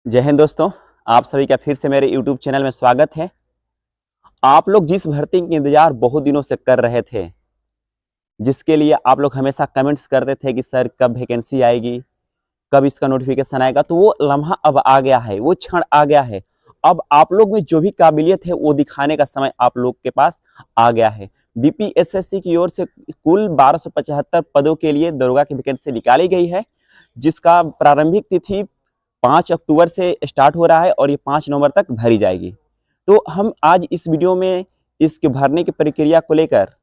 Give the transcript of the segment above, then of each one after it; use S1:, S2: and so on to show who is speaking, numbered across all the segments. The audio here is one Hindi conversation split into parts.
S1: जय हिंद दोस्तों, आप सभी का फिर से मेरे YouTube चैनल में स्वागत है। आप लोग जिस भर्ती का इंतजार बहुत दिनों से कर रहे थे, जिसके लिए आप लोग हमेशा कमेंट्स करते थे कि सर कब वैकेंसी आएगी, कब इसका नोटिफिकेशन आएगा, तो वो लम्हा अब आ गया है, वो क्षण आ गया है। अब आप लोग में जो भी काबिलियत है वो दिखाने का समय आप लोग के पास आ गया है। बीपीएसएससी की ओर से कुल 1275 पदों के लिए दरोगा की वैकेंसी निकाली गई है, जिसका प्रारंभिक तिथि 5 अक्टूबर से स्टार्ट हो रहा है और ये 5 नवंबर तक भरी जाएगी। तो हम आज इस वीडियो में इसके भरने की प्रक्रिया को लेकर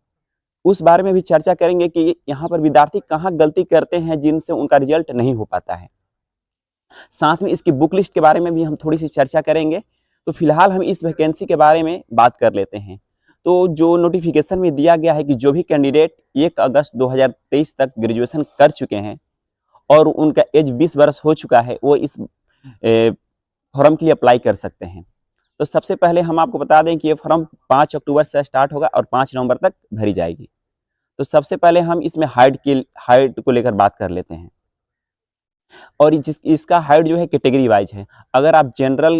S1: उस बारे में भी चर्चा करेंगे कि यहाँ पर विद्यार्थी कहाँ गलती करते हैं जिनसे उनका रिजल्ट नहीं हो पाता है। साथ में इसकी बुक लिस्ट के बारे में भी हम थोड़ी सी चर्चा करेंगे। तो फिलहाल हम इस वैकेंसी के बारे में बात कर लेते हैं। तो जो नोटिफिकेशन में दिया गया है कि जो भी कैंडिडेट 1 अगस्त 2023 तक ग्रेजुएशन कर चुके हैं और उनका एज 20 वर्ष हो चुका है, वो इस फॉर्म के लिए अप्लाई कर सकते हैं। तो सबसे पहले हम आपको बता दें कि ये फॉर्म 5 अक्टूबर से स्टार्ट होगा और 5 नवंबर तक भरी जाएगी। तो सबसे पहले हम इसमें हाइट को लेकर बात कर लेते हैं। और इसका हाइट जो है कैटेगरी वाइज है। अगर आप जनरल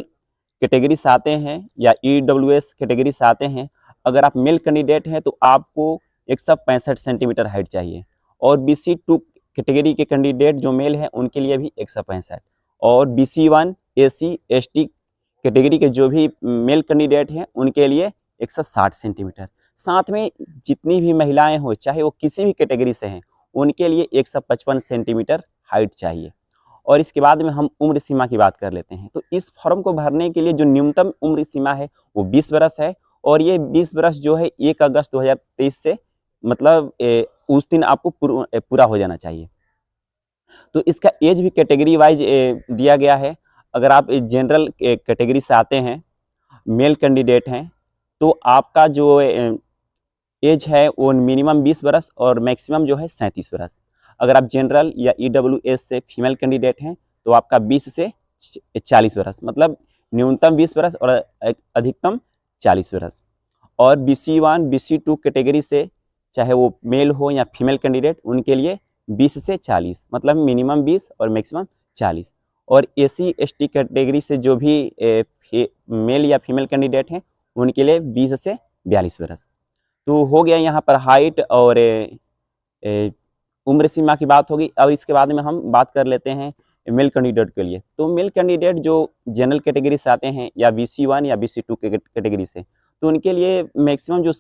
S1: कैटेगरी से आते हैं या ईडब्ल्यूएस कैटेगरी से आते हैं, अगर आप मेल कैंडिडेट हैं तो आपको 165 सेंटीमीटर हाइट चाहिए। और BC2 कैटेगरी के कैंडिडेट जो मेल हैं उनके लिए भी 165। और BC1 SC ST कैटेगरी के जो भी मेल कैंडिडेट हैं उनके लिए 160 सेंटीमीटर। साथ में जितनी भी महिलाएं हो, चाहे वो किसी भी कैटेगरी से हैं, उनके लिए 155 सेंटीमीटर हाइट चाहिए। और इसके बाद में हम उम्र सीमा की बात कर लेते हैं। तो इस फॉर्म को भरने के लिए जो न्यूनतम उम्र सीमा है वो 20 वर्ष है। और ये 20 वर्ष जो है 1 अगस्त 2023 से मतलब उस दिन आपको पूरा हो जाना चाहिए। तो इसका एज भी कैटेगरी वाइज दिया गया है। अगर आप जनरल कैटेगरी से आते हैं, मेल कैंडिडेट हैं, तो आपका जो एज है वो मिनिमम 20 वर्ष और मैक्सिमम जो है 37 वर्ष। अगर आप जनरल या ईडब्ल्यूएस से फीमेल कैंडिडेट हैं तो आपका 20 से 40 वर्ष, मतलब न्यूनतम 20 वर्ष और अधिकतम 40 वर्ष। और BC1 BC2 कैटेगरी से चाहे वो मेल हो या फीमेल कैंडिडेट, उनके लिए 20 से 40, मतलब मिनिमम 20 और मैक्सिमम 40। और SC ST कैटेगरी से जो भी मेल या फीमेल कैंडिडेट हैं उनके लिए 20 से 42 वर्ष। तो हो गया यहाँ पर हाइट और उम्र सीमा की बात होगी। अब इसके बाद में हम बात कर लेते हैं मेल कैंडिडेट के लिए। तो मेल कैंडिडेट जो जनरल कैटेगरी से आते हैं या BC1 या BC2 कैटेगरी से, तो उनके लिए मैक्सिमम जो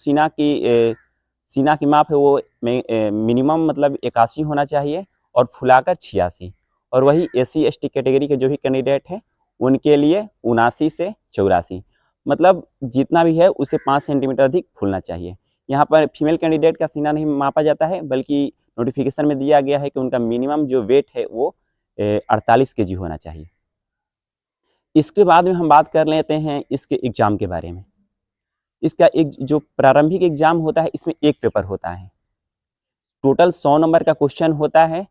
S1: सीना की माप है वो मिनिमम मतलब 81 होना चाहिए और फुलाकर 86। और वही SC ST कैटेगरी के जो भी कैंडिडेट हैं उनके लिए 79 से 84, मतलब जितना भी है उसे 5 सेंटीमीटर अधिक फूलना चाहिए। यहाँ पर फीमेल कैंडिडेट का सीना नहीं मापा जाता है, बल्कि नोटिफिकेशन में दिया गया है कि उनका मिनिमम जो वेट है वो 48 kg होना चाहिए। इसके बाद में हम बात कर लेते हैं इसके एग्ज़ाम के बारे में। इसका एक जो प्रारंभिक एग्ज़ाम होता है, इसमें एक पेपर होता है। टोटल 100 नंबर का क्वेश्चन होता है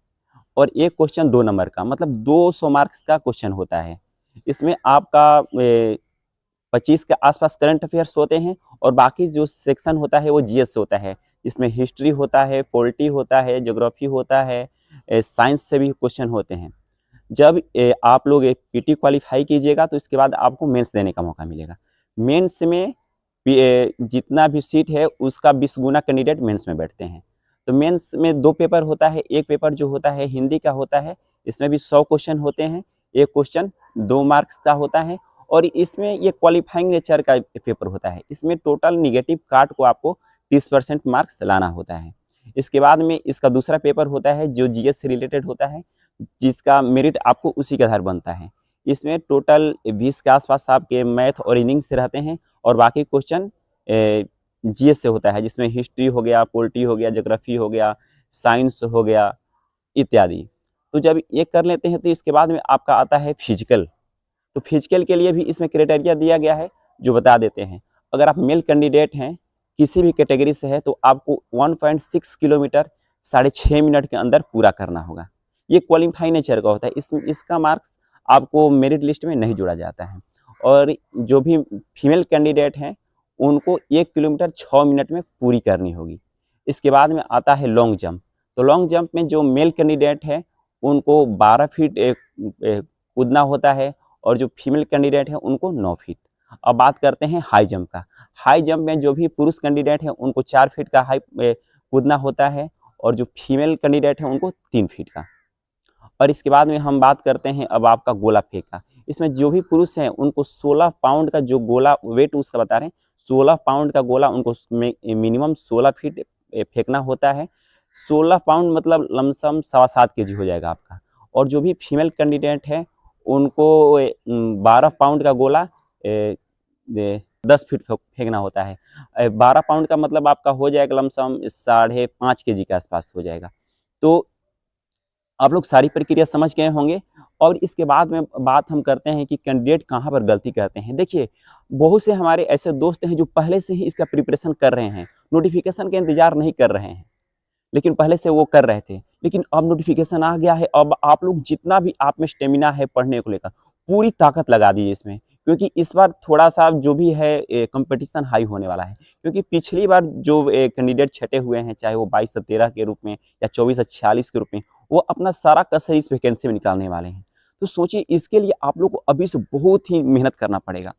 S1: और एक क्वेश्चन 2 नंबर का, मतलब 200 मार्क्स का क्वेश्चन होता है। इसमें आपका 25 के आसपास करंट अफेयर्स होते हैं और बाकी जो सेक्शन होता है वो GS से होता है। इसमें हिस्ट्री होता है, पॉलिटी होता है, ज्योग्राफी होता है, साइंस से भी क्वेश्चन होते हैं। जब आप लोग PT क्वालिफाई कीजिएगा तो इसके बाद आपको मेंस देने का मौका मिलेगा। मेंस में जितना भी सीट है उसका 20 गुना कैंडिडेट मेंस में बैठते हैं। तो मेंस में 2 पेपर होता है। एक पेपर जो होता है हिंदी का होता है, इसमें भी 100 क्वेश्चन होते हैं। एक क्वेश्चन 2 मार्क्स का होता है और इसमें ये क्वालिफाइंग नेचर का पेपर होता है। इसमें टोटल निगेटिव काट को आपको 30% मार्क्स लाना होता है। इसके बाद में इसका दूसरा पेपर होता है जो GS से रिलेटेड होता है, जिसका मेरिट आपको उसी के आधार बनता है। इसमें टोटल 20 के आसपास आपके मैथ और रीजनिंग से रहते हैं और बाकी क्वेश्चन GS से होता है, जिसमें हिस्ट्री हो गया, पॉलिटी हो गया, ज्योग्राफी हो गया, साइंस हो गया इत्यादि। तो जब ये कर लेते हैं तो इसके बाद में आपका आता है फिजिकल। तो फिजिकल के लिए भी इसमें क्राइटेरिया दिया गया है जो बता देते हैं। अगर आप मेल कैंडिडेट हैं, किसी भी कैटेगरी से है, तो आपको 1.6 किलोमीटर 6.5 मिनट के अंदर पूरा करना होगा। ये क्वालिफाई नेचर का होता है। इसका मार्क्स आपको मेरिट लिस्ट में नहीं जोड़ा जाता है। और जो भी फीमेल कैंडिडेट हैं उनको 1 किलोमीटर 6 मिनट में पूरी करनी होगी। इसके बाद में आता है लॉन्ग जंप। तो लॉन्ग जंप में जो मेल कैंडिडेट है उनको 12 फीट कूदना होता है और जो फीमेल कैंडिडेट है उनको 9 फीट। अब बात करते हैं हाई जंप का। हाई जंप में जो भी पुरुष कैंडिडेट है उनको 4 फीट का हाई कूदना होता है और जो फीमेल कैंडिडेट है उनको 3 फीट का। और इसके बाद में हम बात करते हैं अब आपका गोला फेंक का। इसमें जो भी पुरुष हैं उनको 16 पाउंड का जो गोला वेट उसका बता रहे हैं, 16 पाउंड का गोला उनको मिनिमम 16 फीट फेंकना होता है। 16 पाउंड मतलब लमसम 7.25 kg हो जाएगा आपका। और जो भी फीमेल कैंडिडेट है उनको 12 पाउंड का गोला 10 फीट फेंकना होता है। 12 पाउंड का मतलब आपका हो जाएगा लमसम 5.5 kg के आसपास हो जाएगा। तो आप लोग सारी प्रक्रिया समझ गए होंगे। और इसके बाद में बात हम करते हैं कि कैंडिडेट कहाँ पर गलती करते हैं। देखिए, बहुत से हमारे ऐसे दोस्त हैं जो पहले से ही इसका प्रिपरेशन कर रहे हैं, नोटिफिकेशन का इंतजार नहीं कर रहे हैं, लेकिन पहले से वो कर रहे थे। लेकिन अब नोटिफिकेशन आ गया है, अब आप लोग जितना भी आप में स्टेमिना है पढ़ने को लेकर पूरी ताकत लगा दीजिए इसमें, क्योंकि इस बार थोड़ा सा जो भी है कंपटीशन हाई होने वाला है। क्योंकि पिछली बार जो कैंडिडेट छटे हुए हैं, चाहे वो 22 से 13 के रूप में या 24 से 46 के रूप में, वो अपना सारा कसर इस वैकेंसी में निकालने वाले हैं। तो सोचिए, इसके लिए आप लोग को अभी से बहुत ही मेहनत करना पड़ेगा।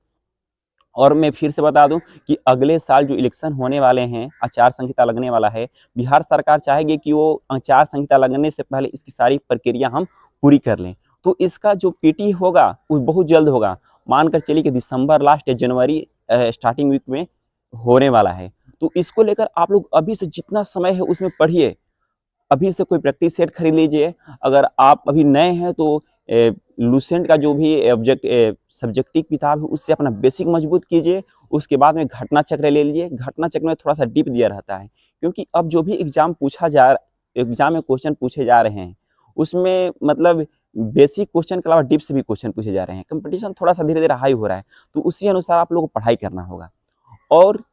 S1: और मैं फिर से बता दूं कि अगले साल जो इलेक्शन होने वाले हैं, आचार संहिता लगने वाला है, बिहार सरकार चाहेगी कि वो आचार संहिता लगने से पहले इसकी सारी प्रक्रिया हम पूरी कर लें। तो इसका जो पीटी होगा वो बहुत जल्द होगा, मानकर चलिए कि दिसंबर लास्ट या जनवरी स्टार्टिंग वीक में होने वाला है। तो इसको लेकर आप लोग अभी से जितना समय है उसमें पढ़िए। अभी से कोई प्रैक्टिस सेट खरीद लीजिए। अगर आप अभी नए हैं तो लूसेंट का जो भी सब्जेक्टिव किताब है उससे अपना बेसिक मजबूत कीजिए। उसके बाद में घटना चक्र ले लीजिए। घटना चक्र में थोड़ा सा डीप दिया रहता है, क्योंकि अब जो भी एग्जाम में क्वेश्चन पूछे जा रहे हैं उसमें मतलब बेसिक क्वेश्चन के अलावा डीप से भी क्वेश्चन पूछे जा रहे हैं। कंपटीशन थोड़ा सा धीरे धीरे हाई हो रहा है, तो उसी अनुसार आप लोगों को पढ़ाई करना होगा। और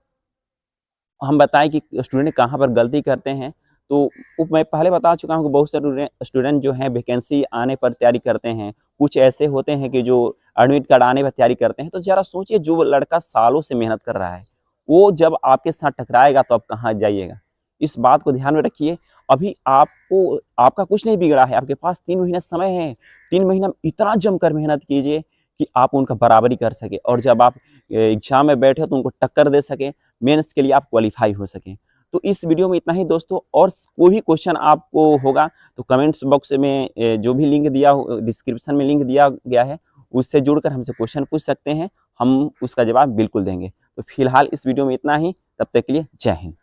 S1: हम बताएं कि स्टूडेंट कहाँ पर गलती करते हैं, तो मैं पहले बता चुका हूँ कि बहुत सारे स्टूडेंट जो हैं वैकेंसी आने पर तैयारी करते हैं। कुछ ऐसे होते हैं कि जो एडमिट कार्ड आने पर तैयारी करते हैं। तो ज़रा सोचिए, जो लड़का सालों से मेहनत कर रहा है वो जब आपके साथ टकराएगा तो आप कहाँ जाइएगा। इस बात को ध्यान में रखिए। अभी आपका कुछ नहीं बिगड़ा है, आपके पास 3 महीना समय है। 3 महीना इतना जमकर मेहनत कीजिए कि आप उनका बराबरी कर सके, और जब आप एग्जाम में बैठे तो उनको टक्कर दे सके, मेंस के लिए आप क्वालिफाई हो सके। तो इस वीडियो में इतना ही दोस्तों। और कोई भी क्वेश्चन आपको होगा तो कमेंट्स बॉक्स में जो भी लिंक दिया डिस्क्रिप्शन में लिंक दिया गया है उससे जुड़कर हमसे क्वेश्चन पूछ सकते हैं, हम उसका जवाब बिल्कुल देंगे। तो फिलहाल इस वीडियो में इतना ही, तब तक के लिए जय हिंद।